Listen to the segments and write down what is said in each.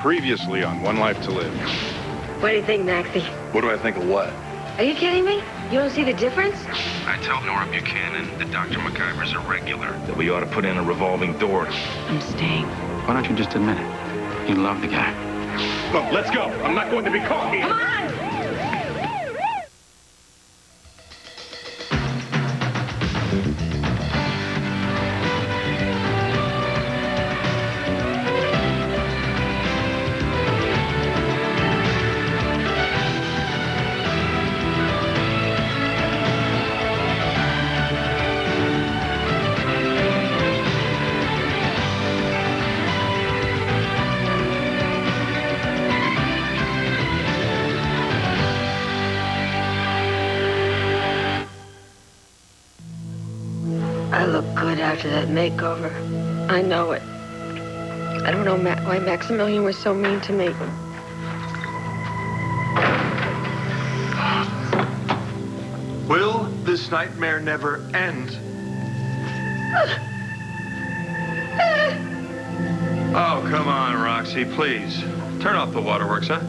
Previously on One Life to Live. What do you think, Maxie? What do I think of what? Are you kidding me? You don't see the difference? I tell Nora Buchanan that Dr. MacGyver's irregular, that we ought to put in a revolving door. I'm staying. Why don't you just admit it? You love the guy. Well, let's go. I'm not going to be caught here. Come on! I look good after that makeover. I know it. I don't know why Maximilian was so mean to me. Will this nightmare never end? Oh, come on, Roxy, please. Turn off the waterworks, huh?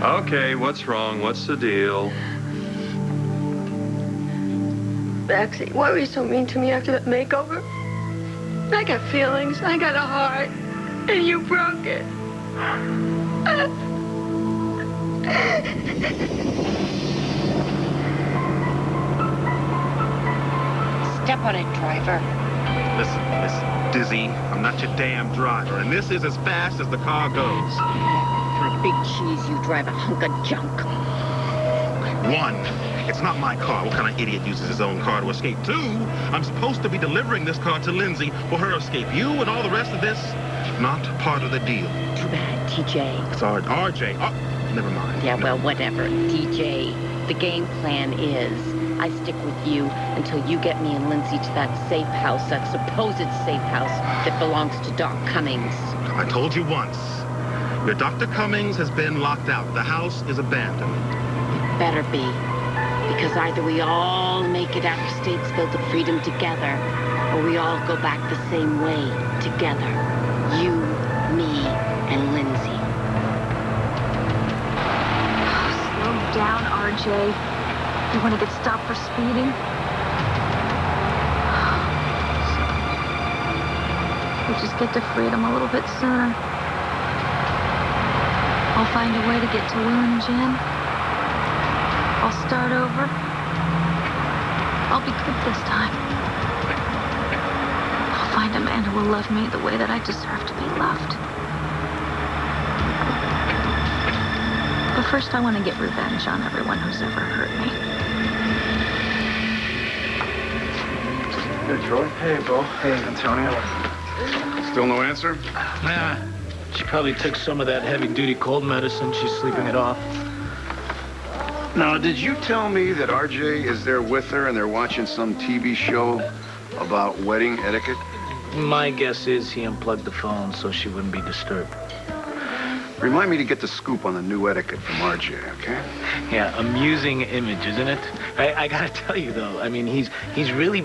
Okay, what's wrong? What's the deal? Maxie, why were you so mean to me after that makeover? I got feelings, I got a heart, and you broke it. Step on it, driver. Listen, Dizzy, I'm not your damn driver, and this is as fast as the car goes. For a big cheese, you drive a hunk of junk. One, it's not my car. What kind of idiot uses his own car to escape? Two, I'm supposed to be delivering this car to Lindsay for her escape. You and all the rest of this, not part of the deal. Too bad, TJ. Sorry, RJ. Oh, never mind. Yeah, well, whatever. TJ, the game plan is I stick with you until you get me and Lindsay to that safe house, that supposed safe house that belongs to Doc Cummings. I told you once. Your Dr. Cummings has been locked out. The house is abandoned. It better be. Because either we all make it out of Statesville to freedom together, or we all go back the same way together. You, me, and Lindsay. Slow down, RJ. You want to get stopped for speeding? We'll just get to freedom a little bit sooner. I'll find a way to get to Will and Jen. I'll start over. I'll be good this time. I'll find a man who will love me the way that I deserve to be loved. But first, I want to get revenge on everyone who's ever hurt me. Hey, Troy. Hey, Bo. Hey, Antonio. Still no answer? Nah, she probably took some of that heavy-duty cold medicine. She's sleeping it off. Now, did you tell me that RJ is there with her and they're watching some TV show about wedding etiquette? My guess is he unplugged the phone so she wouldn't be disturbed. Remind me to get the scoop on the new etiquette from RJ, okay? Yeah, amusing image, isn't it? I gotta tell you, though, I mean, he's really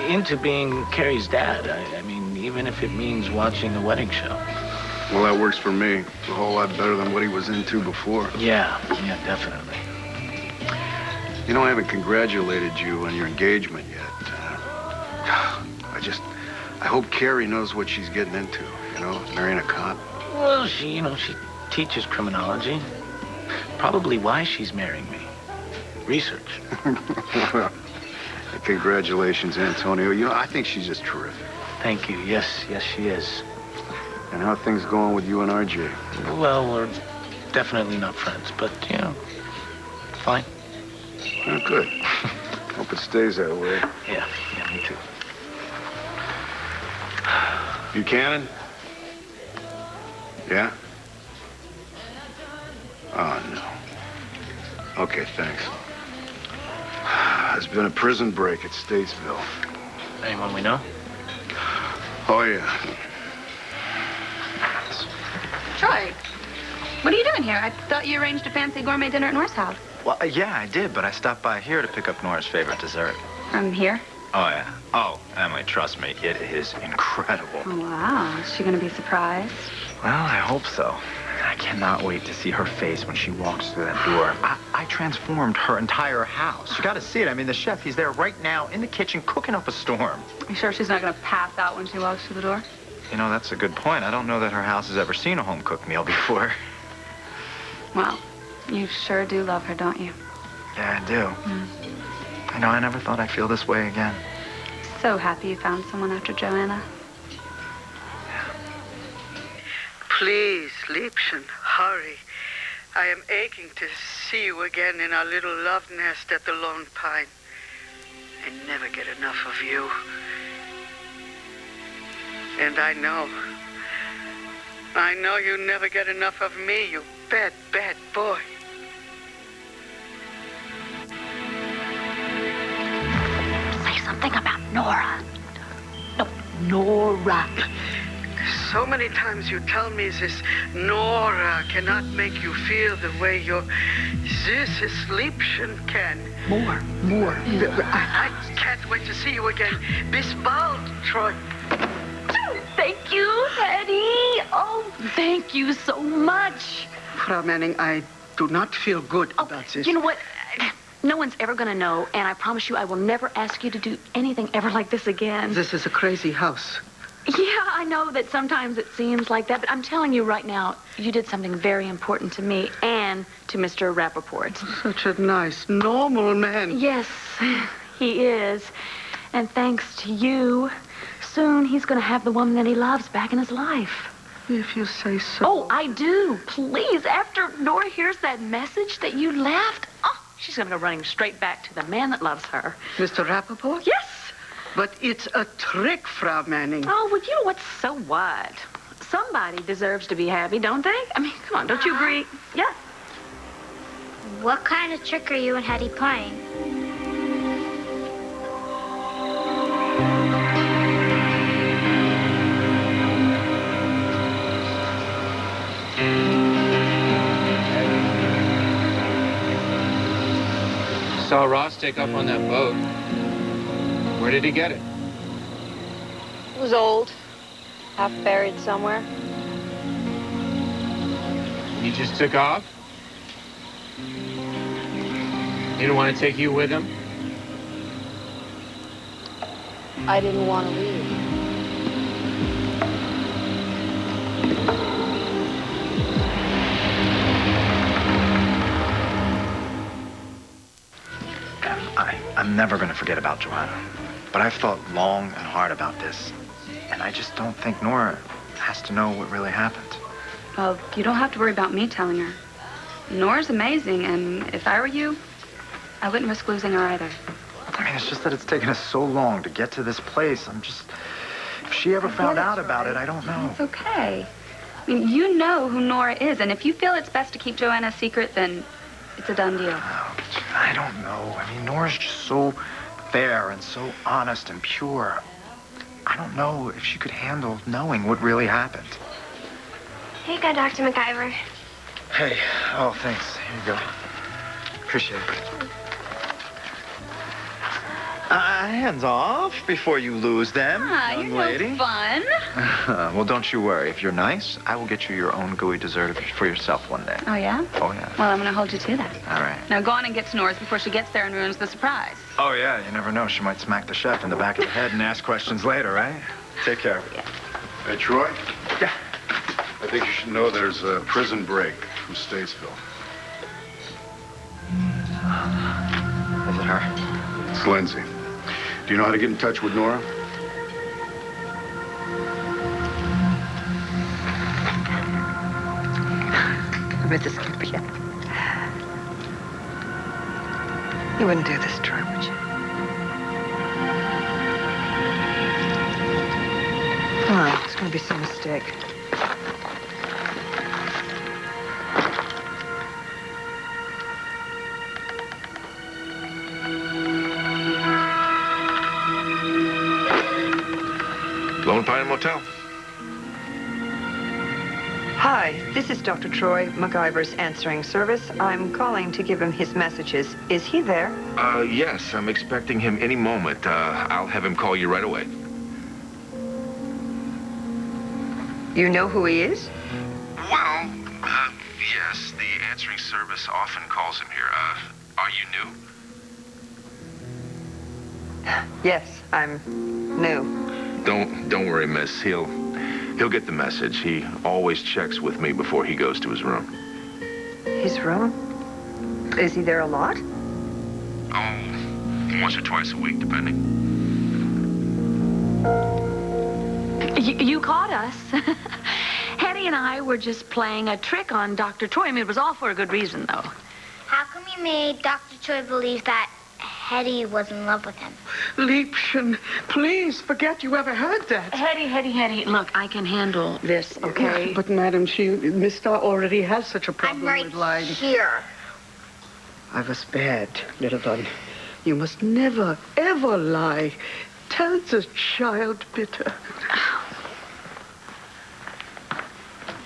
into being Carrie's dad. I mean, even if it means watching the wedding show. Well, that works for me. It's a whole lot better than what he was into before. Yeah, definitely. You know, I haven't congratulated you on your engagement yet. I hope Carrie knows what she's getting into, you know, marrying a cop. Well, she teaches criminology. Probably why she's marrying me. Research. Well, congratulations, Antonio. You know, I think she's just terrific. Thank you. Yes, she is. And how are things going with you and RJ? Well, we're definitely not friends, but, fine. Oh, good. Hope it stays that way. Yeah, me too. Buchanan? Yeah? Oh, no. Okay, thanks. There's been a prison break at Statesville. Anyone we know? Oh, yeah. Troy, what are you doing here? I thought you arranged a fancy gourmet dinner at Nora's house. Well, yeah, I did, but I stopped by here to pick up Nora's favorite dessert. Here? Oh, yeah. Oh, Emily, trust me, it is incredible. Oh, wow. Is she going to be surprised? Well, I hope so. I cannot wait to see her face when she walks through that door. I transformed her entire house. You got to see it. I mean, the chef, he's there right now in the kitchen cooking up a storm. Are you sure she's not going to pass out when she walks through the door? You know, that's a good point. I don't know that her house has ever seen a home-cooked meal before. Well, you sure do love her, don't you? Yeah, I do. You know, I never thought I'd feel this way again. So happy you found someone after Joanna. Please, Liebchen, hurry. I am aching to see you again in our little love nest at the Lone Pine. I never get enough of you. And I know you never get enough of me, you bad, bad boy. Say something about Nora. No, Nora. So many times you tell me this Nora cannot make you feel the way this Liebchen can. More. I can't wait to see you again. Bis bald, Troy. Thank you, Eddie. Oh, thank you so much. Frau Manning, I do not feel good about this. You know what? No one's ever going to know, and I promise you I will never ask you to do anything ever like this again. This is a crazy house. Yeah, I know that sometimes it seems like that, but I'm telling you right now, you did something very important to me and to Mr. Rappaport. Such a nice, normal man. Yes, he is. And thanks to you, soon he's going to have the woman that he loves back in his life. If you say so. Oh, I do. Please, after Nora hears that message that you left, she's going to go running straight back to the man that loves her. Mr. Rappaport? Yes. But it's a trick, Frau Manning. Oh, well, you know what? So what? Somebody deserves to be happy, don't they? I mean, come on, don't you agree? Yeah. What kind of trick are you and Hetty playing? Saw Ross take up on that boat. Where did he get it? It was old, half buried somewhere. He just took off? He didn't want to take you with him? I didn't want to leave. I'm never going to forget about Joanna. But I've thought long and hard about this. And I just don't think Nora has to know what really happened. Well, you don't have to worry about me telling her. Nora's amazing, and if I were you, I wouldn't risk losing her either. I mean, it's just that it's taken us so long to get to this place. If she ever found out about it, I don't know. It's okay. I mean, you know who Nora is, and if you feel it's best to keep Joanna a secret, then it's a done deal. Oh, I don't know. I mean, Nora's just so fair and so honest and pure. I don't know if she could handle knowing what really happened. Here you go, Dr. McIver. Hey, oh, thanks. Here you go. Appreciate it. Hands off before you lose them, young lady. You're no fun. Well, don't you worry. If you're nice, I will get you your own gooey dessert for yourself one day. Oh, yeah? Oh, yeah. Well, I'm going to hold you to that. All right. Now, go on and get to Nora's before she gets there and ruins the surprise. Oh, yeah. You never know. She might smack the chef in the back of the head and ask questions later, right? Take care. Yeah. Hey, Troy? Yeah. I think you should know there's a prison break from Statesville. Is it her? It's Lindsay. Do you know how to get in touch with Nora? Mrs. Campion. You wouldn't do this, Troy, would you? Oh, it's going to be some mistake. Lone Pine Motel. Hi, this is Dr. Troy, MacGyver's answering service. I'm calling to give him his messages. Is he there? Yes, I'm expecting him any moment. I'll have him call you right away. You know who he is? Well, yes, the answering service often calls him here. Are you new? Yes, I'm new. Don't worry, miss. He'll get the message. He always checks with me before he goes to his room. His room? Is he there a lot? Oh, once or twice a week, depending. You caught us. Hetty and I were just playing a trick on Dr. Troy. I mean, it was all for a good reason, though. How come you made Dr. Troy believe that Hetty was in love with him? Liebchen, please forget you ever heard that. Hetty, look, I can handle this, okay? But, Madam, Miss Starr already has such a problem I'm right with lying. here. I was bad, little one. You must never, ever lie. Tell the child bitter.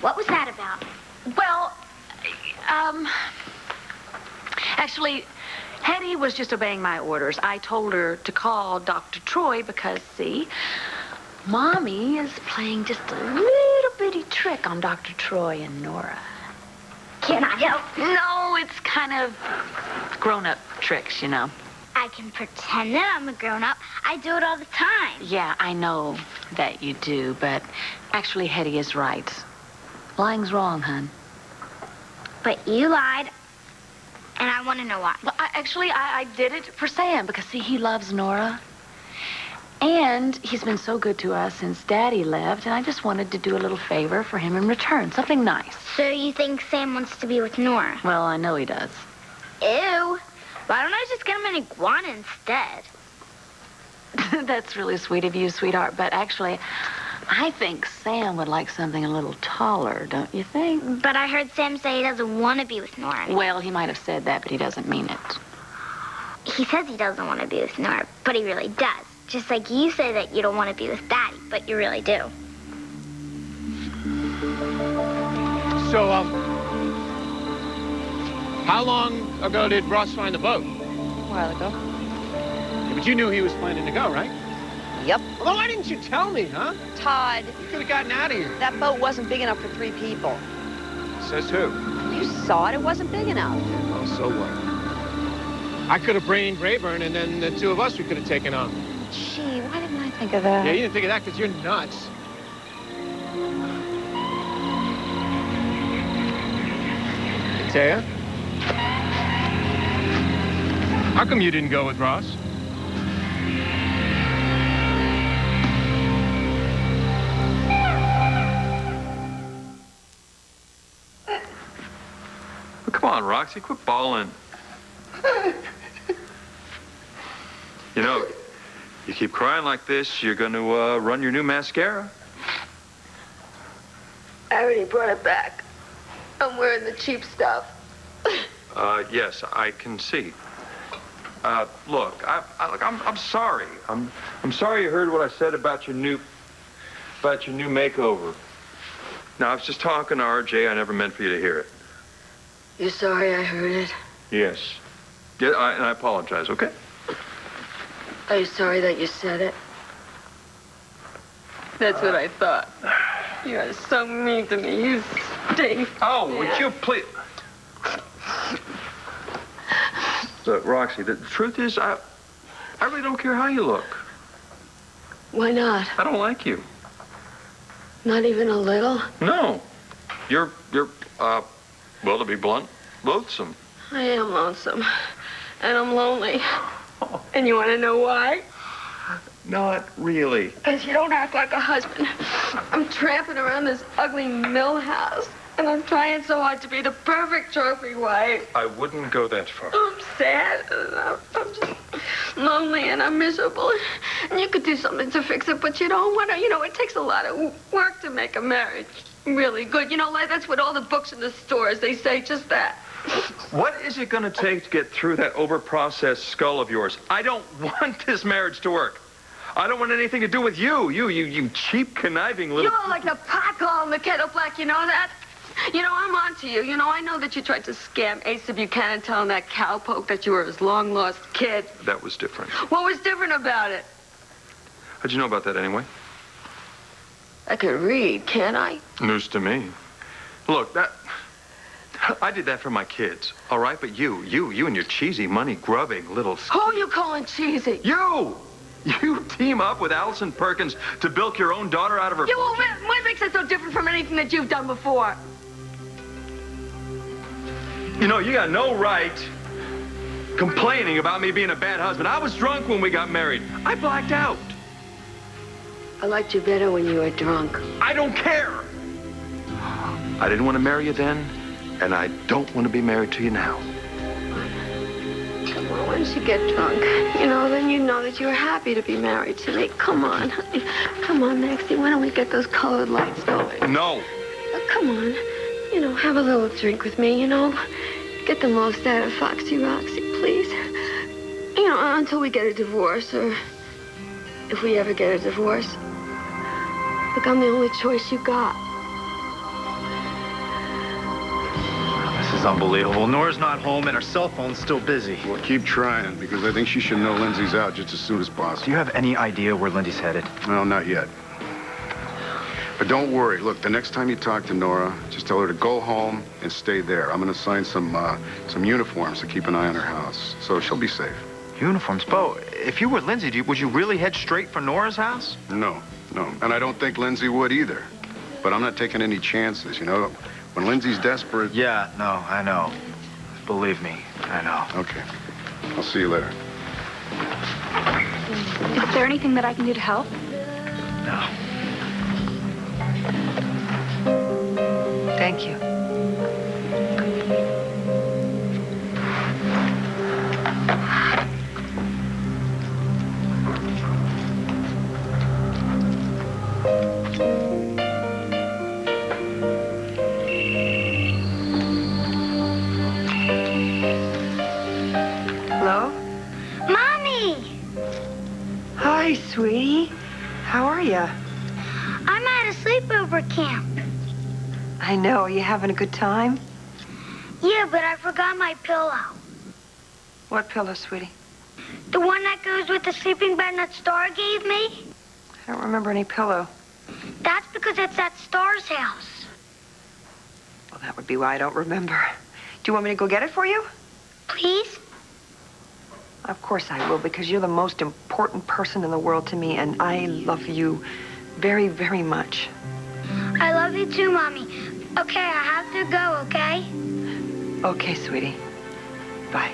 What was that about? Well, actually, Hetty was just obeying my orders. I told her to call Dr. Troy because, see, Mommy is playing just a little bitty trick on Dr. Troy and Nora. Can I help? No, it's kind of grown-up tricks, you know. I can pretend that I'm a grown-up. I do it all the time. Yeah, I know that you do, but actually Hetty is right. Lying's wrong, hon. But you lied, and I want to know why. Well, I did it for Sam because, see, he loves Nora. And he's been so good to us since Daddy left, and I just wanted to do a little favor for him in return, something nice. So you think Sam wants to be with Nora? Well, I know he does. Ew. Why don't I just get him an iguana instead? That's really sweet of you, sweetheart, but actually, I think Sam would like something a little taller, don't you think? But I heard Sam say he doesn't want to be with Nora. Well, he might have said that, but he doesn't mean it. He says he doesn't want to be with Nora, but he really does. Just like you say that you don't want to be with Daddy, but you really do. So, how long ago did Ross find the boat? A while ago. Yeah, but you knew he was planning to go, right? Yep. Well, why didn't you tell me, huh? Todd. You could have gotten out of here. That boat wasn't big enough for 3 people. Says who? You saw it. It wasn't big enough. Well, so what? I could have brained Rayburn, and then the two of us we could have taken on. Gee, why didn't I think of that? Yeah, you didn't think of that because you're nuts. Taya? How come you didn't go with Ross? Come on, Roxy, quit bawling. You know, you keep crying like this, you're going to run your new mascara. I already brought it back. I'm wearing the cheap stuff. Yes, I can see. Look, I'm sorry. I'm sorry you heard what I said about your new makeover. Now, I was just talking to RJ. I never meant for you to hear it. You sorry I heard it? Yes. Yeah, and I apologize, okay? Are you sorry that you said it? That's what I thought. You are so mean to me. You stink. Oh, would you please... Look, Roxy, the truth is, I really don't care how you look. Why not? I don't like you. Not even a little? No. You're, well, to be blunt, loathsome. I am lonesome. And I'm lonely. And you want to know why? Not really. Because you don't act like a husband. I'm tramping around this ugly mill house. And I'm trying so hard to be the perfect trophy wife. I wouldn't go that far. I'm sad. And I'm just lonely and I'm miserable. And you could do something to fix it, but you don't want to. You know, it takes a lot of work to make a marriage really good. You know, like that's what all the books in the stores, they say just that. What is it going to take to get through that over-processed skull of yours? I don't want this marriage to work. I don't want anything to do with you. You cheap, conniving little... You're like the pot calling the kettle black, you know that? You know, I'm on to you. You know, I know that you tried to scam Asa Buchanan telling that cowpoke that you were his long-lost kid. That was different. What was different about it? How'd you know about that anyway? I can read, can't I? News to me. Look, I did that for my kids, all right? But you and your cheesy, money-grubbing little... Who you calling cheesy? You! You team up with Allison Perkins to bilk your own daughter out of her... Yeah, well, what makes it so different from anything that you've done before? You know, you got no right complaining about me being a bad husband. I was drunk when we got married. I blacked out. I liked you better when you were drunk. I don't care. I didn't want to marry you then, and I don't want to be married to you now. Come on, once you get drunk, you know, then you know that you're happy to be married to me. Come on, honey. Come on, Maxie, why don't we get those colored lights going? No. Oh, come on. You know, have a little drink with me, you know. Get the most out of Foxy Roxy, please. You know, until we get a divorce, or if we ever get a divorce. Look, I'm the only choice you got. This is unbelievable. Nora's not home and her cell phone's still busy. Well, keep trying, because I think she should know Lindsay's out just as soon as possible. Do you have any idea where Lindsay's headed? No, not yet. But don't worry. Look, the next time you talk to Nora, just tell her to go home and stay there. I'm going to assign some uniforms to keep an eye on her house, so she'll be safe. Uniforms? Bo, if you were Lindsay, would you really head straight for Nora's house? No. And I don't think Lindsay would either. But I'm not taking any chances, you know? When Lindsay's desperate... Yeah, no, I know. Believe me, I know. Okay. I'll see you later. Is there anything that I can do to help? No. Thank you. Hello? Mommy! Hi, sweetie. How are you? I'm at a sleepover camp. I know. You having a good time? Yeah, but I forgot my pillow. What pillow, sweetie? The one that goes with the sleeping bag that Star gave me? I don't remember any pillow. That's because it's at Star's house. Well, that would be why I don't remember. Do you want me to go get it for you? Please? Of course I will, because you're the most important person in the world to me, and I love you very, very much. I love you too, Mommy. Okay, I have to go, okay? Okay, sweetie. Bye.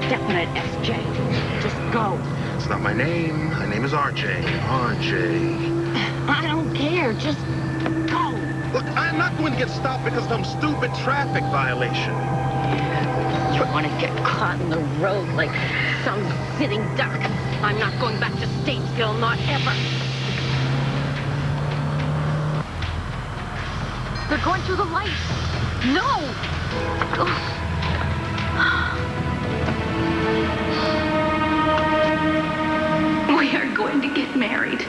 Step on it, SJ. Just go. It's not my name. My name is RJ. RJ. I don't care. Just go. Look, I'm not going to get stopped because of some stupid traffic violation. You want to get caught in the road like some sitting duck. I'm not going back to Statesville, not ever. They're going through the lights. No! We are going to get married.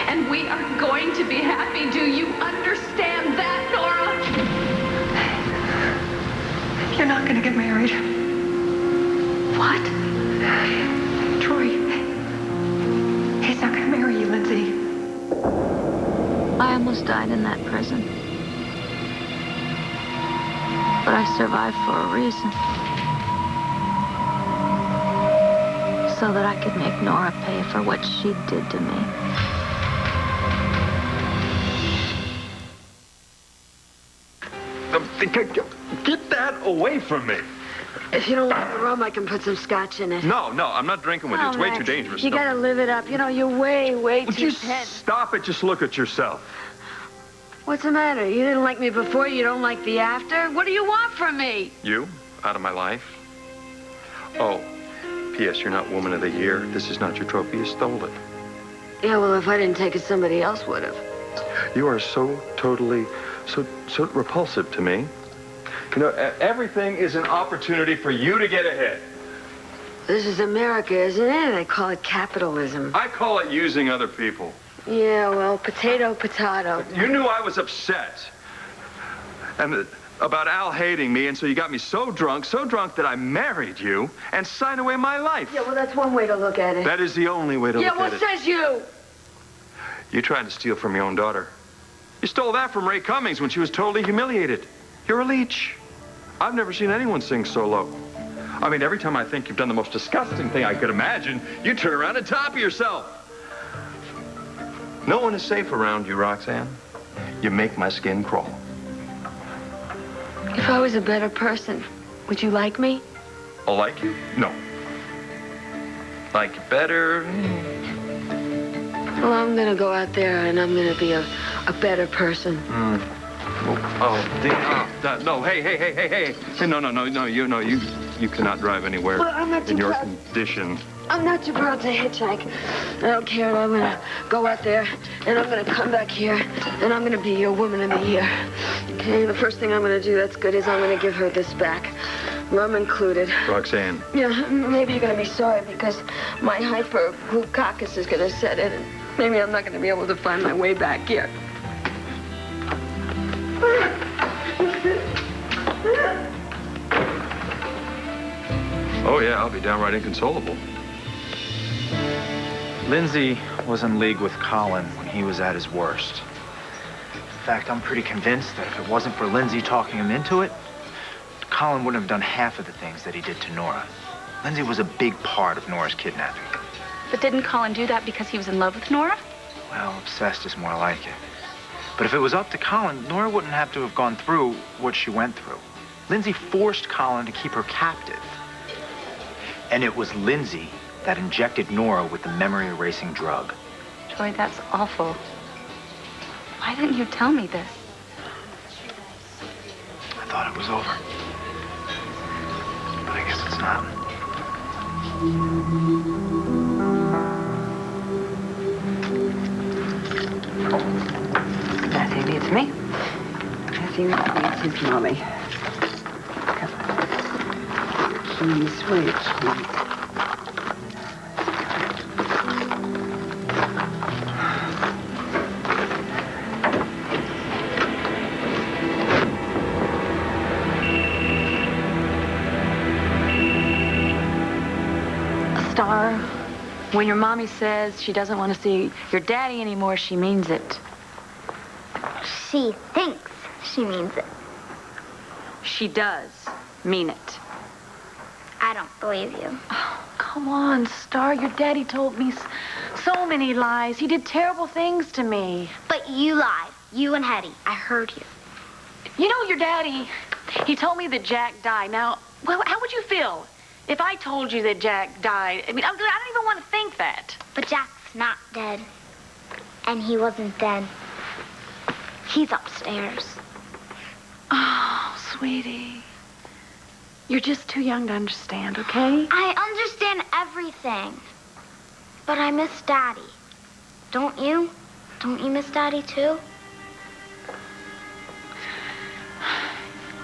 And we are going to be happy. Do you understand that, Nora? You're not going to get married. What? Troy. He's not going to marry you, Lindsay. I almost died in that prison. But I survived for a reason. So that I could make Nora pay for what she did to me. Get that away from me. If you don't like the rum, I can put some scotch in it. No, I'm not drinking with you. It's way too dangerous. You gotta live it up. You know, you're way Would too you tense. stop it? Just look at yourself. What's the matter? You didn't like me before, you don't like the after? What do you want from me? You? Out of my life? Oh, P.S. You're not Woman of the Year. This is not your trophy. You stole it. Yeah, well, if I didn't take it, somebody else would have. You are so totally, so repulsive to me. You know, everything is an opportunity for you to get ahead. This is America, isn't it? They call it capitalism. I call it using other people. Yeah, well, potato, potato. You knew I was upset. And about Al hating me, and so you got me so drunk that I married you and signed away my life. Yeah, well, that's one way to look at it. That is the only way to look at it. Yeah, what says you? You tried to steal from your own daughter. You stole that from Ray Cummings when she was totally humiliated. You're a leech. I've never seen anyone sing so low. I mean, every time I think you've done the most disgusting thing I could imagine, you turn around and top of yourself. No one is safe around you, Roxanne. You make my skin crawl. If I was a better person, would you like me? I'll like you? No. Like you better? Well, I'm gonna go out there and I'm gonna be a better person. No, hey, no, you cannot drive anywhere Well, I'm not too in your proud. condition. I'm not too proud to hitchhike. I don't care. I'm gonna go out there and I'm gonna come back here and I'm gonna be your woman of the year. Okay, the first thing I'm gonna do that's good is I'm gonna give her this back. Rum included. Roxanne. Yeah, maybe you're gonna be sorry because my hyperglucoccus is gonna set in and maybe I'm not gonna be able to find my way back here. Oh, yeah, I'll be downright inconsolable. Lindsay was in league with Colin when he was at his worst. In fact, I'm pretty convinced that if it wasn't for Lindsay talking him into it, Colin wouldn't have done half of the things that he did to Nora. Lindsay was a big part of Nora's kidnapping. But didn't Colin do that because he was in love with Nora? Well, obsessed is more like it. But if it was up to Colin, Nora wouldn't have to have gone through what she went through. Lindsay forced Colin to keep her captive. And it was Lindsay that injected Nora with the memory-erasing drug. Troy, that's awful. Why didn't you tell me this? I thought it was over. But I guess it's not. Matthew needs me. Matthew needs his mommy. Please wait. Star, when your mommy says she doesn't want to see your daddy anymore, she means it. She thinks she means it. She does mean it. I don't believe you. Oh, come on, Star. Your daddy told me so many lies. He did terrible things to me. But you lied. You and Hetty. I heard you. You know, your daddy, he told me that Jack died. Now, well, how would you feel if I told you that Jack died? I mean, I don't even want to think that. But Jack's not dead. And he wasn't dead. He's upstairs. Oh, sweetie. You're just too young to understand, okay? I understand everything. But I miss Daddy. Don't you? Don't you miss Daddy, too?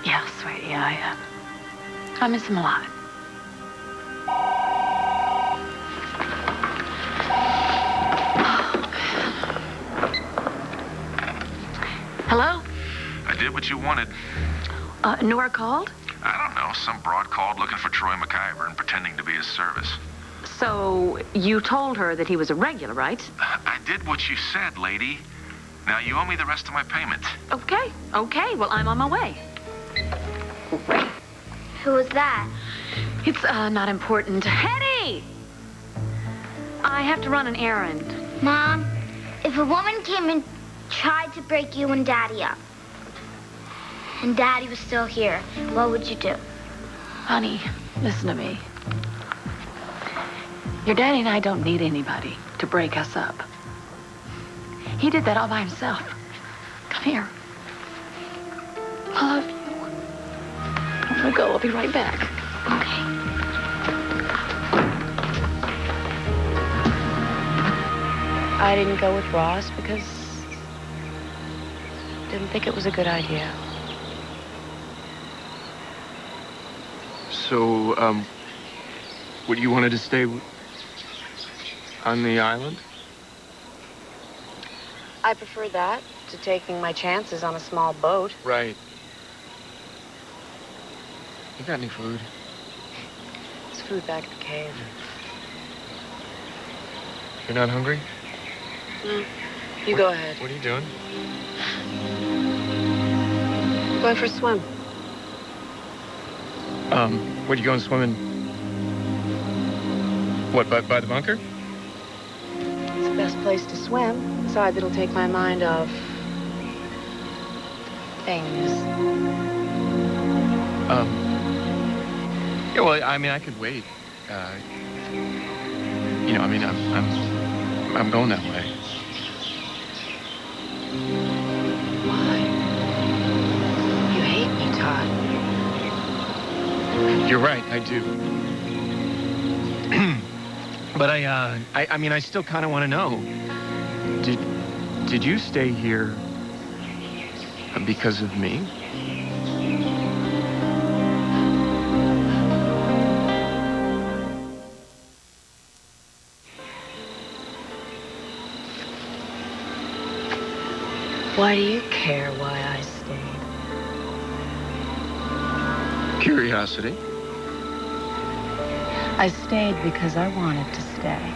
Yeah, sweetie, I miss him a lot. Hello? I did what you wanted. Nora called? I don't know. Some broad called looking for Troy McIver and pretending to be his service. So you told her that he was a regular, right? I did what you said, lady. Now you owe me the rest of my payment. Okay. Well, I'm on my way. Who was that? It's not important. Hetty! I have to run an errand. Mom, if a woman came and tried to break you and Daddy up, and Daddy was still here, what would you do? Honey, listen to me. Your daddy and I don't need anybody to break us up. He did that all by himself. Come here. I love you. I'm gonna go. I'll be right back. Okay. I didn't go with Ross because I didn't think it was a good idea. So, what, you wanted to stay on the island? I prefer that to taking my chances on a small boat. Right. You got any food? There's food back at the cave. You're not hungry? No. You go ahead. What are you doing? Going for a swim. Where you going swimming? What, by the bunker? It's the best place to swim. Besides, it'll take my mind off things. Yeah, well, I mean, I could wait. You know, I mean, I'm going that way. Why? You hate me, Todd. You're right, I do. But I mean, I still kind of want to know. Did you stay here because of me? Why do you care why I stayed? Curiosity. I stayed because I wanted to stay.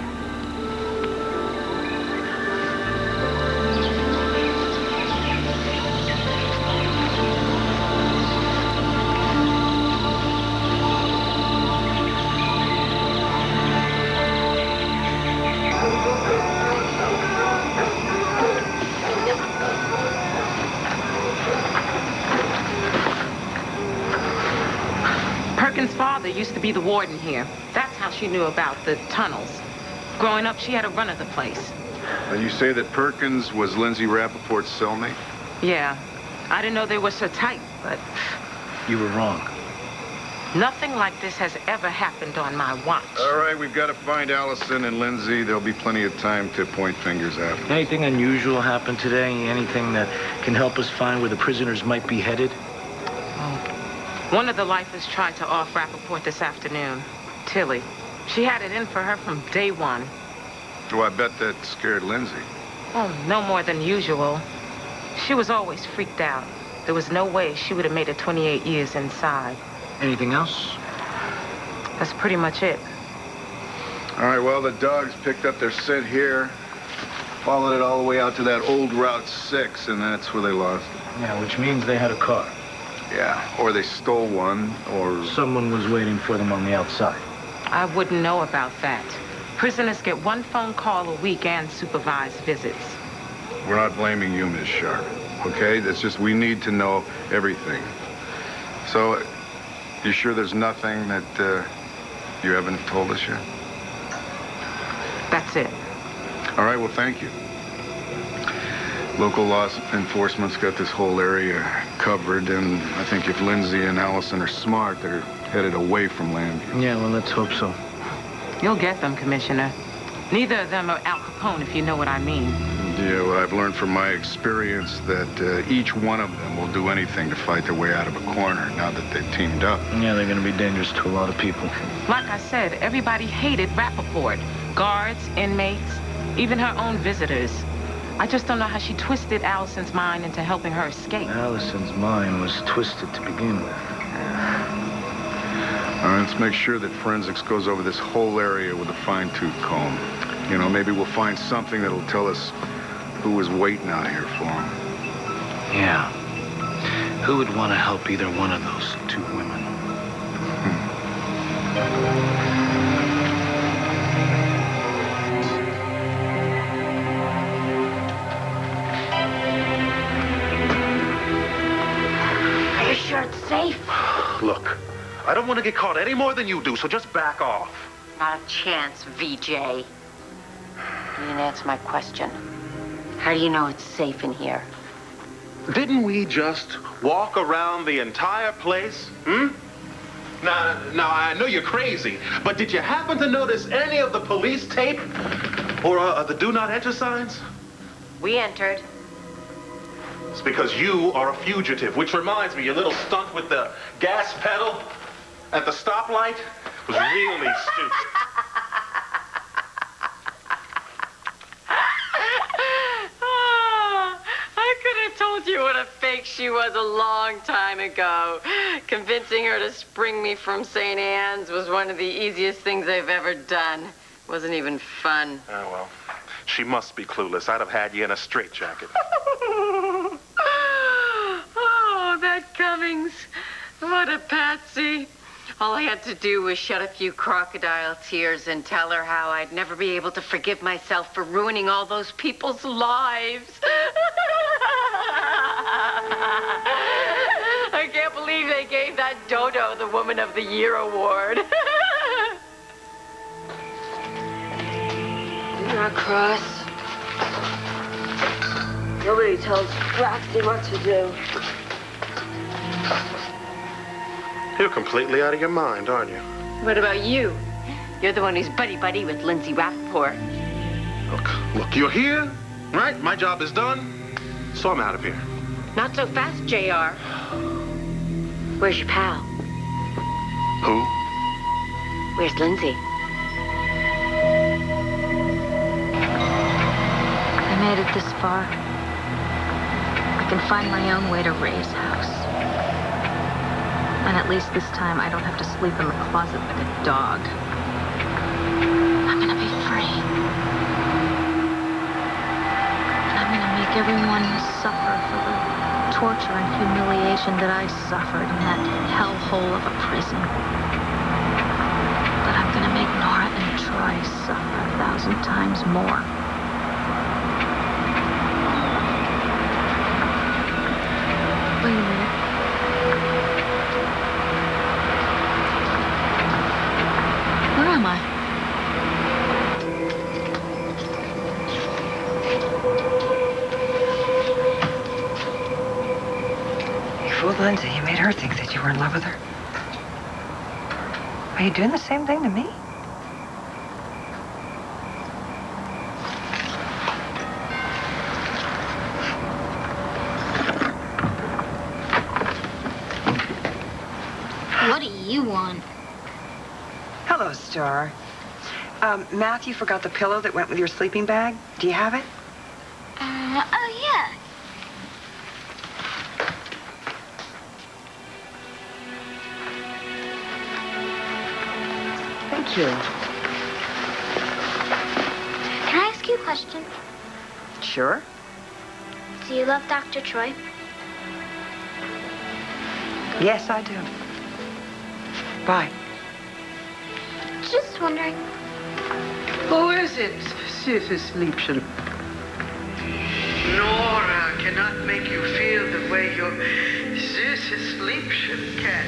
Perkins' father used to be the warden here. That's how she knew about the tunnels. Growing up, she had a run of the place. You say that Perkins was Lindsay Rappaport's cellmate? Yeah. I didn't know they were so tight, but You were wrong. nothing like this has ever happened on my watch. All right, we've got to find Allison and Lindsay. There'll be plenty of time to point fingers at them. Anything unusual happened today? Anything that can help us find where the prisoners might be headed? One of the lifers tried to off Rappaport this afternoon. Tilly. She had it in for her from day one. Oh, I bet that scared Lindsay. Oh, no more than usual. She was always freaked out. There was no way she would have made it 28 years inside. Anything else? That's pretty much it. All right, well, the dogs picked up their scent here, followed it all the way out to that old Route 6, and that's where they lost it. Yeah, which means they had a car. Yeah, or they stole one, or... Someone was waiting for them on the outside. I wouldn't know about that. Prisoners get one phone call a week and supervised visits. We're not blaming you, Miss Sharp, okay? It's just we need to know everything. So, you sure there's nothing that you haven't told us yet? That's it. All right, well, thank you. Local law enforcement's got this whole area covered, and I think if Lindsay and Allison are smart, they're headed away from Lambview. Yeah, well, let's hope so. You'll get them, Commissioner. Neither of them are Al Capone, if you know what I mean. Yeah, well, I've learned from my experience that each one of them will do anything to fight their way out of a corner now that they've teamed up. Yeah, they're going to be dangerous to a lot of people. Like I said, everybody hated Rappaport. Guards, inmates, even her own visitors. I just don't know how she twisted Allison's mind into helping her escape. Allison's mind was twisted to begin with. All right, let's make sure that forensics goes over this whole area with a fine-tooth comb. You know, maybe we'll find something that'll tell us who was waiting out here for him. Yeah. Who would want to help either one of those two women? Are you sure it's safe? Look, I don't want to get caught any more than you do, so just back off. Not a chance, VJ. You didn't answer my question. How do you know it's safe in here? Didn't we just walk around the entire place? Now, I know you're crazy, but did you happen to notice any of the police tape? Or the do not enter signs? We entered. It's because you are a fugitive, which reminds me, your little stunt with the gas pedal. at the stoplight was really stupid. I could have told you what a fake she was a long time ago. Convincing her to spring me from St. Anne's was one of the easiest things I've ever done. Wasn't even fun. Oh, well, she must be clueless. I'd have had you in a straitjacket. Oh, that Cummings. What a patsy. All I had to do was shed a few crocodile tears and tell her how I'd never be able to forgive myself for ruining all those people's lives. I can't believe they gave that Dodo the Woman of the Year award. Do not cross. Nobody tells Roxy what to do. You're completely out of your mind, aren't you? What about you? You're the one who's buddy-buddy with Lindsay Rappaport. Look, you're here, right? My job is done, so I'm out of here. Not so fast, JR. Where's your pal? Who? Where's Lindsay? I made it this far. I can find my own way to Ray's house. And at least this time, I don't have to sleep in the closet like a dog. I'm gonna be free. And I'm gonna make everyone suffer for the torture and humiliation that I suffered in that hellhole of a prison. But I'm gonna make Nora and Troy suffer 1,000 times more. Wait a minute. Where am I? You fooled Lindsay. You made her think that you were in love with her. Are you doing the same thing to me? What do you want? Hello, Star. Matthew forgot the pillow that went with your sleeping bag. Do you have it? Oh, yeah. Thank you. Can I ask you a question? Sure. Do you love Dr. Troy? Yes, I do. Bye. Just wondering. Who is it, Süßes Liebchen? Nora cannot make you feel the way your Süßes Liebchen can.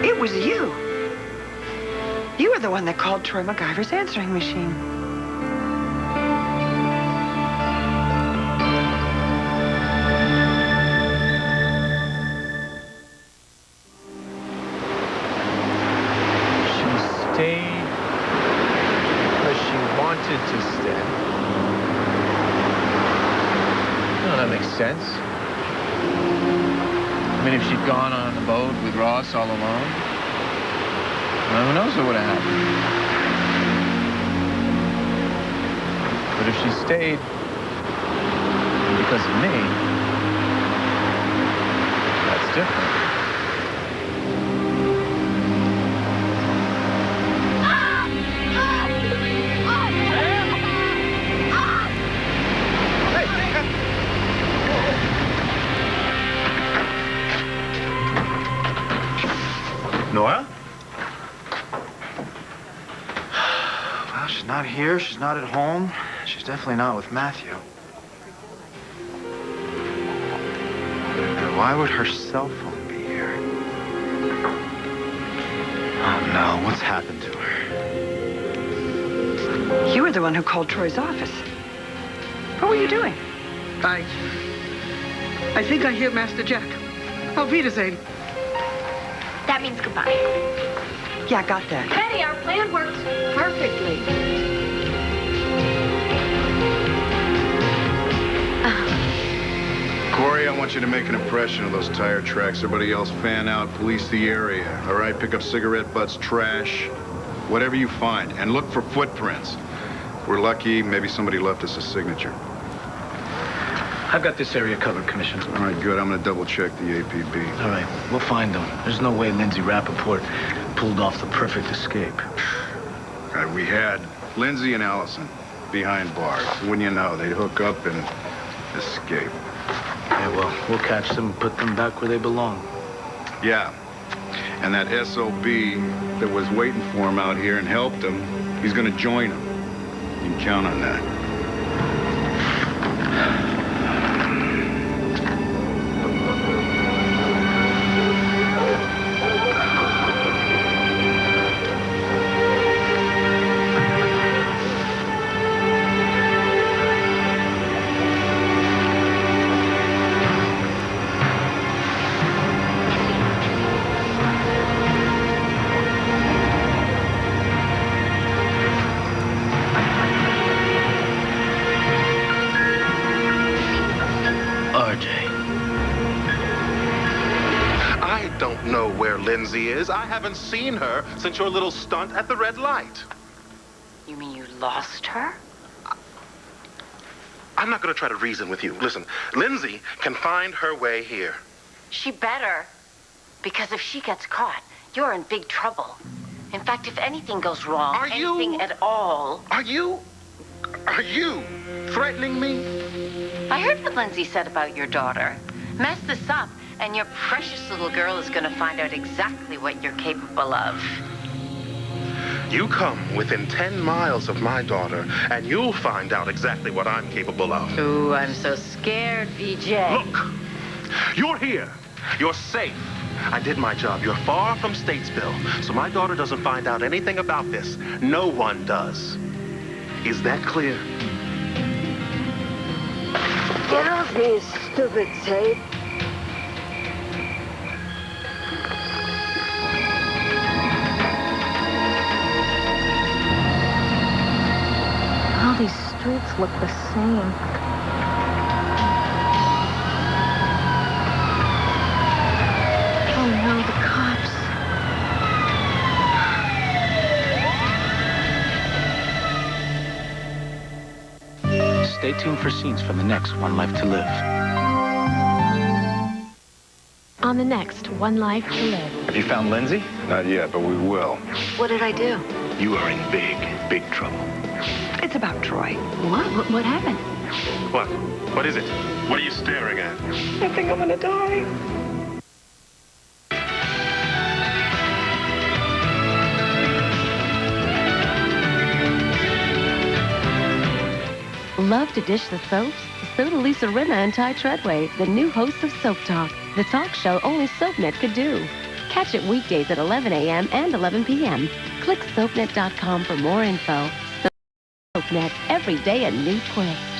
It was you. You were the one that called Troy MacGyver's answering machine. Stayed because she wanted to stay. No, that makes sense. I mean, if she'd gone on a boat with Ross all alone, well, who knows what would have happened. But if she stayed because of me, that's different. Nora? Well, she's not here. She's not at home. She's definitely not with Matthew. Why would her cell phone be here? Oh, no. What's happened to her? You were the one who called Troy's office. What were you doing? I think I hear Master Jack. Auf Wiedersehen. That means goodbye. Yeah, I got that. Betty, our plan worked perfectly. Corey, I want want you to make an impression of those tire tracks. Everybody else fan out, police the area. All right, pick up cigarette butts, trash, whatever you find. And look for footprints. If we're lucky, maybe somebody left us a signature. I've got this area covered, Commissioner. All right, good. I'm going to double check the APB. All right, we'll find them. There's no way Lindsay Rappaport pulled off the perfect escape. All right, we had Lindsay and Allison behind bars. Wouldn't you know, they'd hook up and escape. Yeah, well, we'll catch them and put them back where they belong. Yeah. And that SOB that was waiting for him out here and helped him, he's going to join him. You can count on that. Lindsay is. I haven't seen her since your little stunt at the red light. You mean you lost her? I'm not going to try to reason with you. Listen, Lindsay can find her way here. She better. Because if she gets caught, you're in big trouble. In fact, if anything goes wrong, anything at all... Are you threatening me? I heard what Lindsay said about your daughter. Mess this up, and your precious little girl is going to find out exactly what you're capable of. You come within 10 miles of my daughter, and you'll find out exactly what I'm capable of. Ooh, I'm so scared, VJ. Look, you're here. You're safe. I did my job. You're far from Statesville, so my daughter doesn't find out anything about this. No one does. Is that clear? Get off me, you stupid tape. All these streets look the same. Oh no, the cops. Stay tuned for scenes from the next One Life to Live. On the next One Life to Live. Have you found Lindsay? Not yet, but we will. What did I do? You are in big, big trouble. It's about Troy. What happened? What? What is it? What are you staring at? I think I'm gonna die. Love to dish the soaps? So do Lisa Rinna and Ty Treadway, the new hosts of Soap Talk, the talk show only SoapNet could do. Catch it weekdays at 11 a.m. and 11 p.m. Click SoapNet.com for more info. SoapNet, every day a new twist.